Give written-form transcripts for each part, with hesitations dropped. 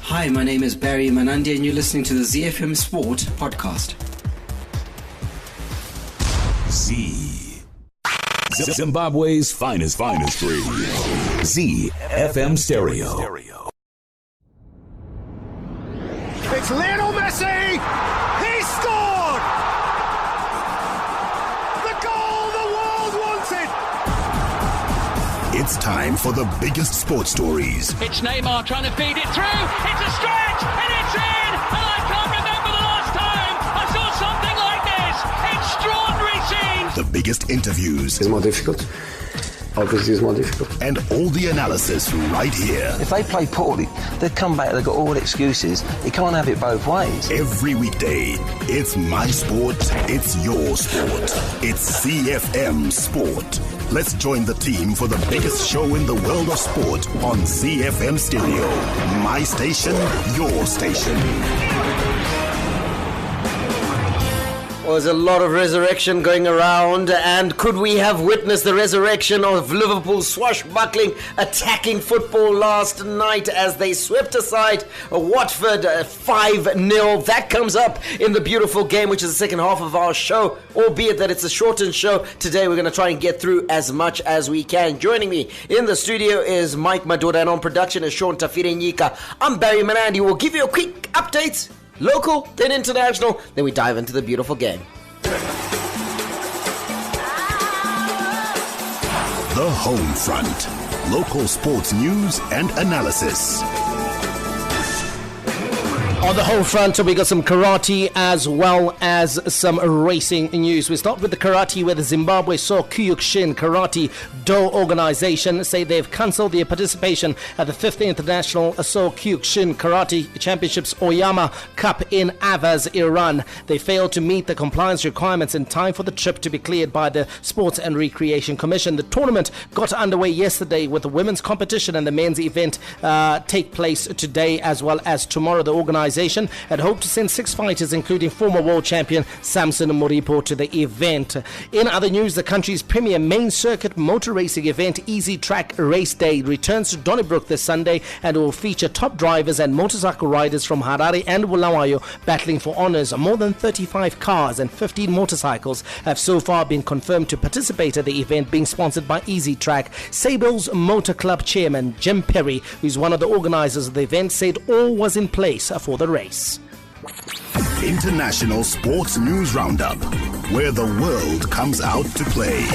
Hi, my name is Barry Manandi and you're listening to the ZiFM Sport podcast. Zimbabwe's finest three. ZiFM Stereo. It's Lionel Messi! He scored! The goal the world wanted! It's time for the biggest sports stories. It's Neymar trying to feed it through. It's a stretch and it's in! And I can't remember the last time I saw something like this. Extraordinary scenes! The biggest interviews. It's more difficult. Obviously, it's more difficult. And all the analysis right here. If they play poorly, they come back, they've got all the excuses. You can't have it both ways. Every weekday, it's my sport, it's your sport. It's ZiFM Sport. Let's join the team for the biggest show in the world of sport on ZiFM Stereo. My station, your station. Well, there's a lot of resurrection going around, and could we have witnessed the resurrection of Liverpool's swashbuckling attacking football last night as they swept aside Watford 5-0? That comes up in the beautiful game, which is the second half of our show, albeit that it's a shortened show. Today we're going to try and get through as much as we can. Joining me in the studio is Mike Madoda, and on production is Sean Tafirenyika. I'm Barry Manandi. We'll give you a quick update. Local, then international, then we dive into the beautiful game. The Home Front. Local sports news and analysis. On the home front, we got some karate as well as some racing news. We start with the karate, where the Zimbabwe So Kyokushin Karate Do organization say they've cancelled their participation at the 5th International So Kyokushin Karate Championships Oyama Cup in Avaz, Iran. They failed to meet the compliance requirements in time for the trip to be cleared by the Sports and Recreation Commission. The tournament got underway yesterday with the women's competition and the men's event take place today as well as tomorrow. The organization had hoped to send 6 fighters, including former world champion Samson Moripo, to the event. In other news, the country's premier main circuit motor racing event, Easy Track Race Day, returns to Donnybrook this Sunday and will feature top drivers and motorcycle riders from Harare and Bulawayo battling for honours. More than 35 cars and 15 motorcycles have so far been confirmed to participate at the event, being sponsored by Easy Track. Sable's Motor Club chairman Jim Perry, who's one of the organisers of the event, said all was in place for the race. International Sports News Roundup, where the world comes out to play.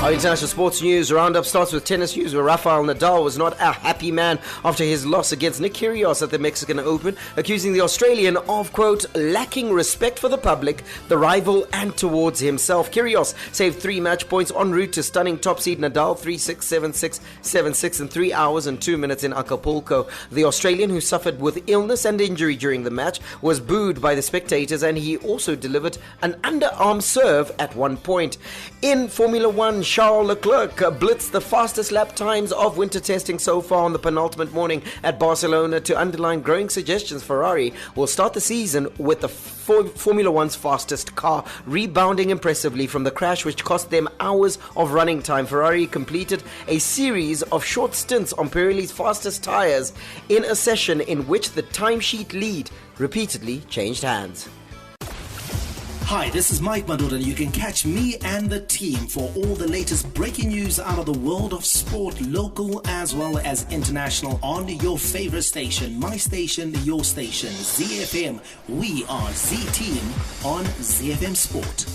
Our international sports news roundup starts with tennis news, where Rafael Nadal was not a happy man after his loss against Nick Kyrgios at the Mexican Open, accusing the Australian of, quote, lacking respect for the public, the rival, and towards himself. Kyrgios saved 3 match points en route to stunning top seed Nadal 3-6, 7-6, 7-6 in 3 hours and 2 minutes in Acapulco. The Australian, who suffered with illness and injury during the match, was booed by the spectators, and he also delivered an underarm serve at one point. In Formula One, Charles Leclerc blitzed the fastest lap times of winter testing so far on the penultimate morning at Barcelona to underline growing suggestions Ferrari will start the season with the Formula One's fastest car. Rebounding impressively from the crash, which cost them hours of running time, Ferrari completed a series of short stints on Pirelli's fastest tyres in a session in which the timesheet lead repeatedly changed hands. Hi, this is Mike Madoda, and you can catch me and the team for all the latest breaking news out of the world of sport, local as well as international, on your favorite station, my station, your station, ZiFM. We are Z-Team on ZiFM Sport.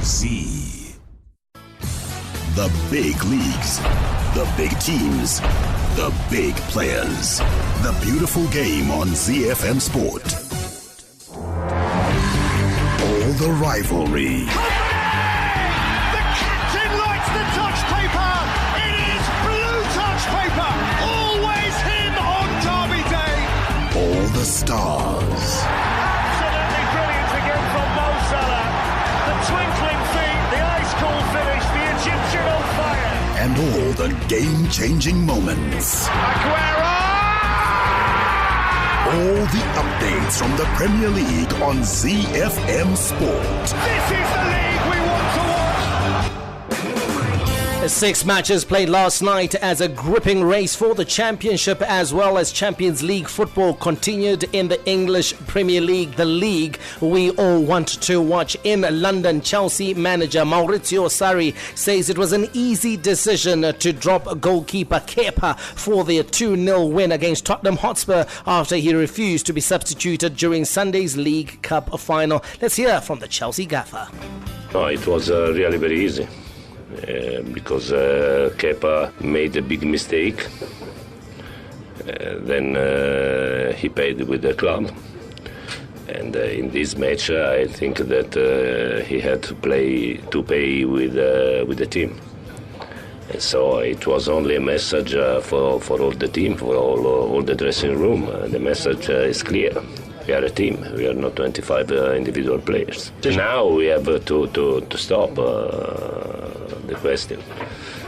Z. The big leagues, the big teams, the big players. The beautiful game on ZiFM Sport. All the rivalry. The captain likes the touch paper! It is blue touch paper! Always him on Derby Day! All the stars. Absolutely brilliant again from Mo Salah. The twinkling feet, the ice-cold finish, the Egyptian on fire. And all the game-changing moments. Aguero! All the updates from the Premier League on ZiFM Sport. This is the league we want to watch! 6 matches played last night as a gripping race for the championship as well as Champions League football continued in the English Premier League, the league we all want to watch. In London, Chelsea manager Maurizio Sarri says it was an easy decision to drop goalkeeper Kepa for their 2-0 win against Tottenham Hotspur after he refused to be substituted during Sunday's League Cup final. Let's hear from the Chelsea gaffer. No, it was really very easy. Because Kepa made a big mistake. Then he paid with the club. And in this match, I think that he had to pay with the team. And so it was only a message for all the team, for all the dressing room. The message is clear. We are a team. We are not 25 individual players. Now we have to stop the question.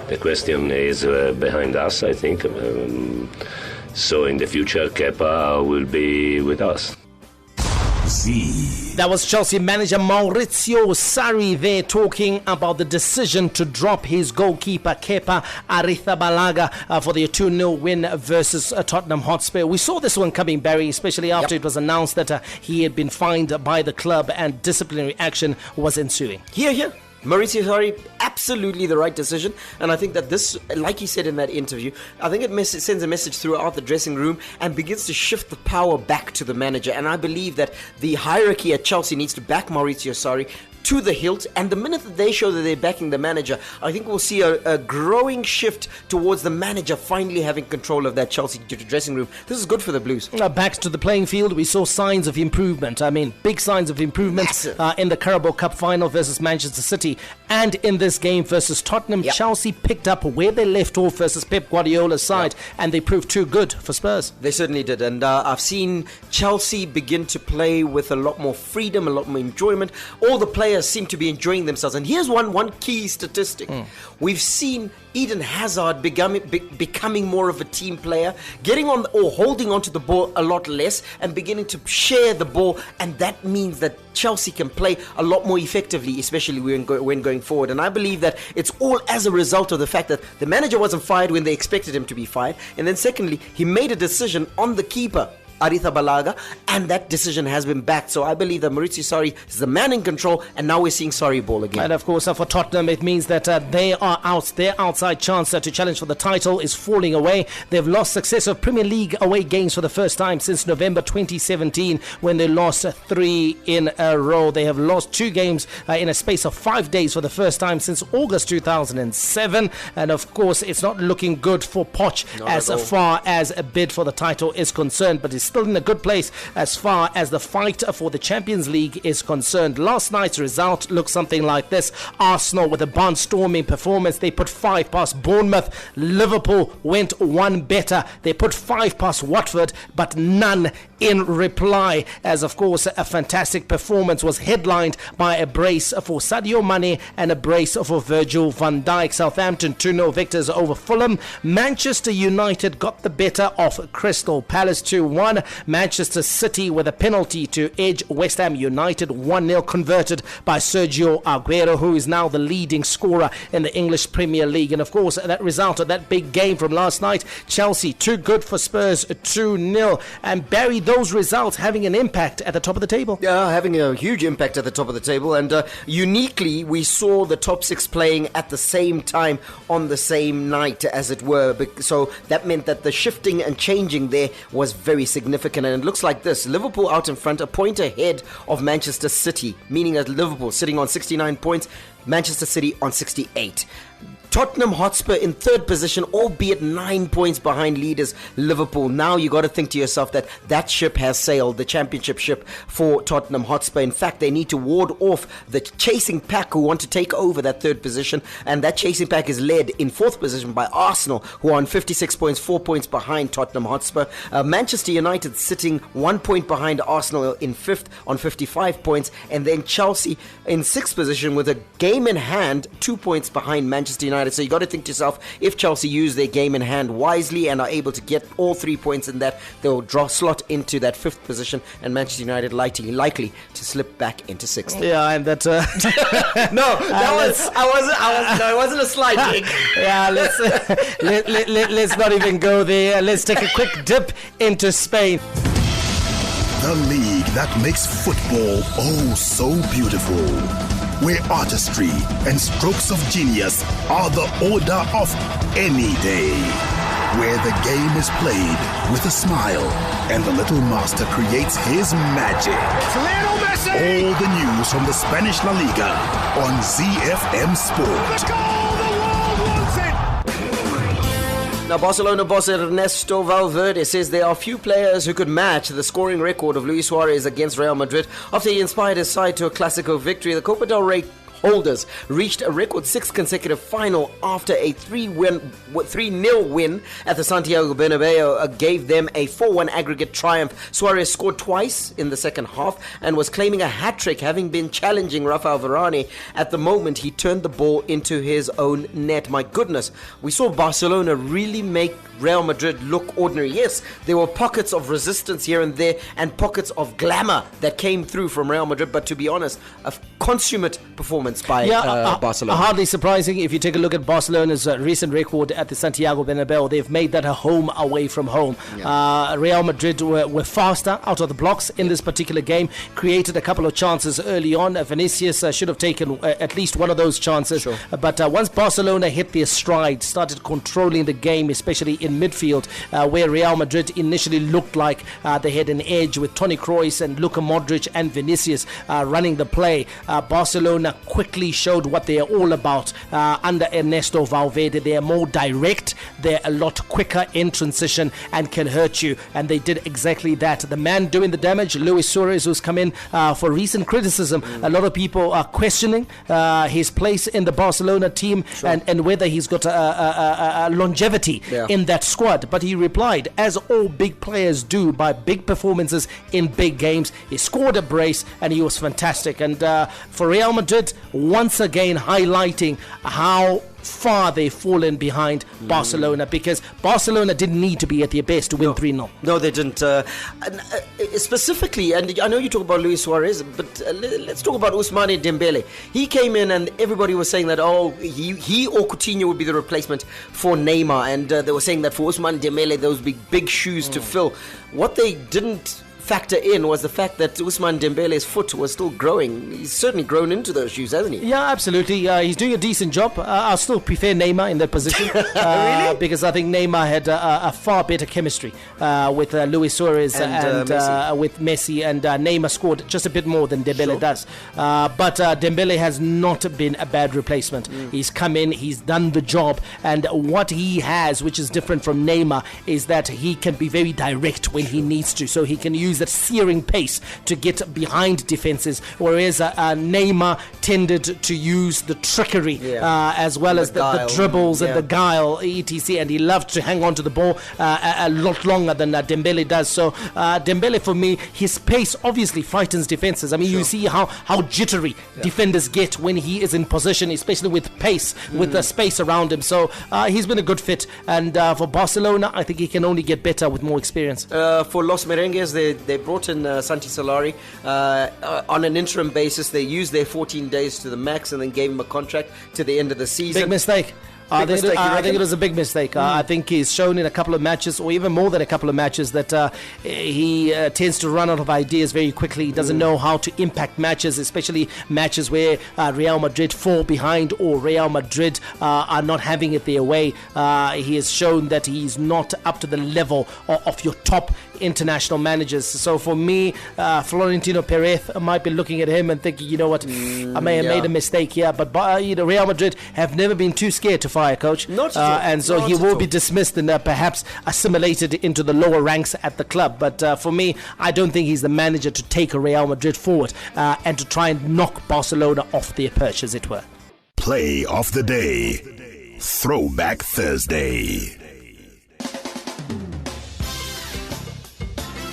The question is behind us, I think. So in the future, Kepa will be with us. That was Chelsea manager Maurizio Sarri there talking about the decision to drop his goalkeeper Kepa Arrizabalaga for the 2-0 win versus Tottenham Hotspur. We saw this one coming, Barry, especially after it was announced that he had been fined by the club and disciplinary action was ensuing. Here. Maurizio Sarri, absolutely the right decision. And I think that this, like he said in that interview, I think it sends a message throughout the dressing room and begins to shift the power back to the manager. And I believe that the hierarchy at Chelsea needs to back Maurizio Sarri to the hilt, and the minute that they show that they're backing the manager, I think we'll see a growing shift towards the manager finally having control of that Chelsea dressing room. This is good for the Blues. Back to the playing field, we saw signs of improvement. I mean, big signs of improvement in the Carabao Cup final versus Manchester City, and in this game versus Tottenham. Chelsea picked up where they left off versus Pep Guardiola's side, and they proved too good for Spurs. They certainly did, and I've seen Chelsea begin to play with a lot more freedom, a lot more enjoyment. All the players seem to be enjoying themselves. And here's one key statistic. We've seen Eden Hazard becoming more of a team player, getting on or holding onto the ball a lot less and beginning to share the ball, and that means that Chelsea can play a lot more effectively, especially when going forward. And I believe that it's all as a result of the fact that the manager wasn't fired when they expected him to be fired, and then secondly, he made a decision on the keeper Arrizabalaga, and that decision has been backed. So I believe that Maurizio Sarri is the man in control, and now we're seeing Sarri ball again. And of course, for Tottenham, it means that they are out. Their outside chance to challenge for the title is falling away. They've lost successive Premier League away games for the first time since November 2017, when they lost 3 in a row. They have lost 2 games in a space of 5 days for the first time since August 2007. And of course, it's not looking good for Poch as far as a bid for the title is concerned, but it's still in a good place as far as the fight for the Champions League is concerned. Last night's result looks something like this. Arsenal with a barnstorming performance. They put 5 past Bournemouth. Liverpool went 1 better. They put 5 past Watford, but none in reply, as of course a fantastic performance was headlined by a brace for Sadio Mane and a brace for Virgil van Dijk. Southampton 2-0 victors over Fulham. Manchester United got the better of Crystal Palace 2-1. Manchester City with a penalty to edge West Ham United 1-0, converted by Sergio Aguero, who is now the leading scorer in the English Premier League. And of course, that result of that big game from last night, Chelsea too good for Spurs 2-0. And Barry, those results having an impact at the top of the table. Yeah, having a huge impact at the top of the table. And uniquely, we saw the top 6 playing at the same time on the same night, as it were. So that meant that the shifting and changing there was very significant. And it looks like this: Liverpool out in front, a point ahead of Manchester City, meaning that Liverpool sitting on 69 points, Manchester City on 68. Tottenham Hotspur in 3rd position, albeit 9 points behind leaders Liverpool. Now you got to think to yourself that ship has sailed, the championship ship for Tottenham Hotspur. In fact, they need to ward off the chasing pack who want to take over that 3rd position, and that chasing pack is led in 4th position by Arsenal, who are on 56 points, 4 points behind Tottenham Hotspur. Manchester United sitting 1 point behind Arsenal in 5th on 55 points, and then Chelsea in 6th position with a game in hand, 2 points behind Manchester United United. So you got to think to yourself, if Chelsea use their game in hand wisely and are able to get all 3 points in that, they'll slot into that 5th position, and Manchester United likely to slip back into 6th. Yeah, and that. It wasn't a slight dig. Yeah, let's not even go there. Let's take a quick dip into Spain. The league that makes football oh so beautiful, where artistry and strokes of genius are the order of any day, where the game is played with a smile and the little master creates his magic. It's Lionel Messi! All the news from the Spanish La Liga on ZiFM Sport. The goal the world wants it! Now, Barcelona boss Ernesto Valverde says there are few players who could match the scoring record of Luis Suarez against Real Madrid after he inspired his side to a Clásico victory. The Copa del Rey holders reached a record 6th consecutive final after a 3-0 win at the Santiago Bernabeu gave them a 4-1 aggregate triumph. Suarez scored twice in the second half and was claiming a hat-trick, having been challenging Rafael Varane. At the moment, he turned the ball into his own net. My goodness, we saw Barcelona really make Real Madrid look ordinary. Yes, there were pockets of resistance here and there and pockets of glamour that came through from Real Madrid, but to be honest, a consummate performance by Barcelona. Hardly surprising if you take a look at Barcelona's recent record at the Santiago Bernabeu. They've made that a home away from home. Yeah. Real Madrid were faster out of the blocks in this particular game, created a couple of chances early on. Vinicius should have taken at least one of those chances. Sure. But once Barcelona hit their stride, started controlling the game, especially in midfield, where Real Madrid initially looked like they had an edge with Toni Kroos and Luka Modric and Vinicius running the play. Barcelona quickly showed what they are all about under Ernesto Valverde. They are more direct, they're a lot quicker in transition and can hurt you, and they did exactly that. The man doing the damage, Luis Suarez, who's come in for recent criticism. A lot of people are questioning his place in the Barcelona team. Sure. and whether he's got a longevity in that squad, but he replied, as all big players do, by big performances in big games. He scored a brace and he was fantastic, and for Real Madrid, once again highlighting how far they've fallen behind Barcelona, because Barcelona didn't need to be at their best to win 3-0. No, they didn't. Specifically, and I know you talk about Luis Suarez, but let's talk about Ousmane Dembele. He came in and everybody was saying that, he or Coutinho would be the replacement for Neymar, and they were saying that for Ousmane Dembele, those big shoes to fill. What they didn't factor in was the fact that Ousmane Dembele's foot was still growing. He's certainly grown into those shoes, hasn't he? Yeah, absolutely. He's doing a decent job. I'll still prefer Neymar in that position. Really? Because I think Neymar had a far better chemistry with Luis Suarez and Messi. With Messi, and Neymar scored just a bit more than Dembele does. But Dembele has not been a bad replacement. He's come in, he's done the job, and what he has, which is different from Neymar, is that he can be very direct when he needs to. So he can use that searing pace to get behind defenses, whereas Neymar tended to use the trickery as well as the dribbles and the guile, etc. And he loved to hang on to the ball a lot longer than Dembele does. So Dembele, for me, his pace obviously frightens defenses. I mean, you see how jittery defenders get when he is in position, especially with pace, with the space around him. So he's been a good fit, and for Barcelona, I think he can only get better with more experience. For Los Merengues, they brought in Santi Solari on an interim basis. They used their 14 days to the max and then gave him a contract to the end of the season. Big mistake. I think it was a big mistake. I think he's shown in a couple of matches, or even more than a couple of matches, that he tends to run out of ideas very quickly. He doesn't know how to impact matches, especially matches where Real Madrid fall behind or Real Madrid are not having it their way. He has shown that he's not up to the level of your top international managers. So for me, Florentino Perez might be looking at him and thinking, you know what, I may have made a mistake here, but Real Madrid have never been too scared to fire a coach, and so he will be dismissed and perhaps assimilated into the lower ranks at the club. But for me, I don't think he's the manager to take a Real Madrid forward and to try and knock Barcelona off their perch, as it were. Play of the day. Throwback Thursday.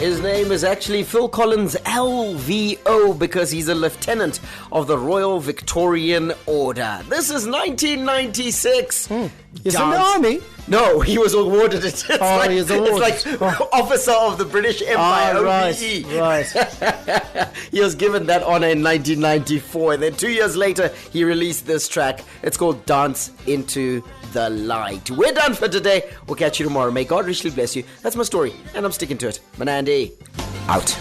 His name is actually Phil Collins, LVO, because he's a lieutenant of the Royal Victorian Order. This is 1996. He's in the army? No, he was awarded it. It's like Officer of the British Empire, OBE. Right. He was given that honor in 1994, and then 2 years later, he released this track. It's called Dance Into the Light. We're done for today. We'll catch you tomorrow. May God richly bless you. That's my story, and I'm sticking to it. Manandi, out.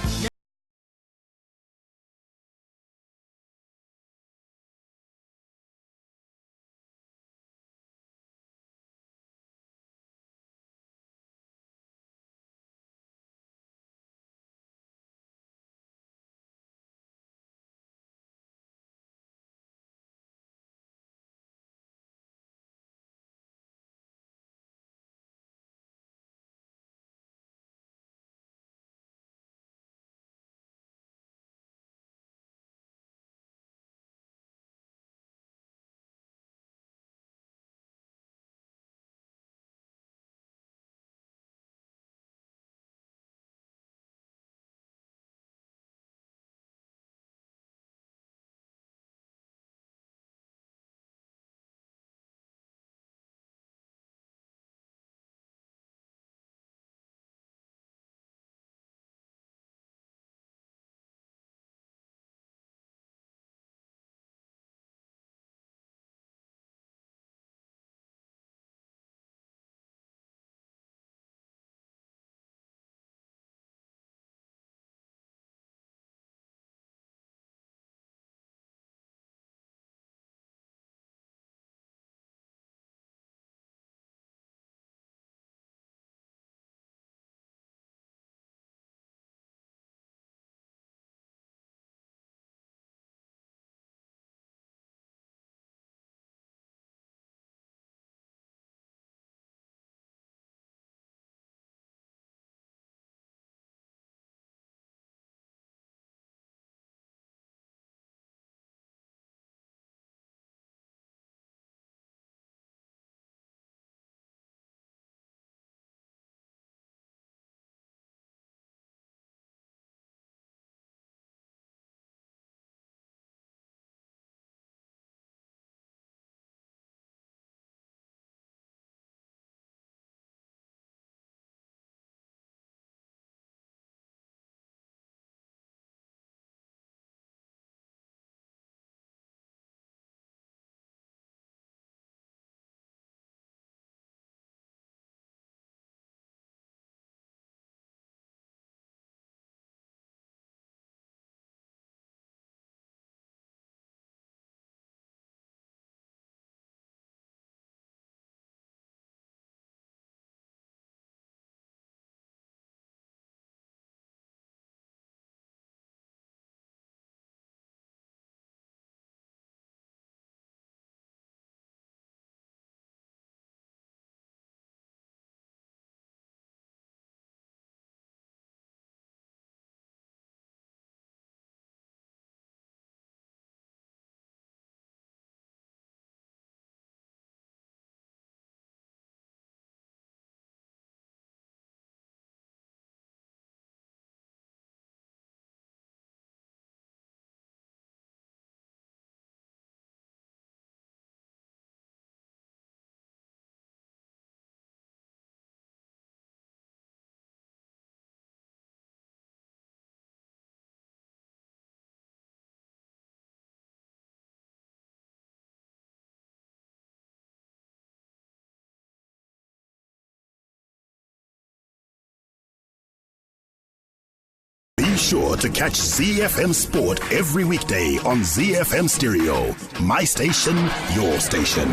Be sure to catch ZiFM Sport every weekday on ZiFM Stereo. My station, your station.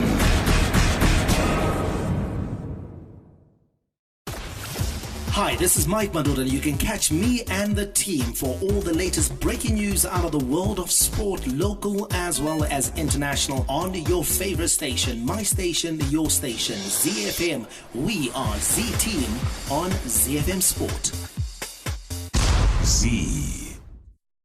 Hi, this is Mike Madoda, and you can catch me and the team for all the latest breaking news out of the world of sport, local as well as international, on your favorite station, my station, your station, ZiFM. We are Z Team on ZiFM Sport. Z.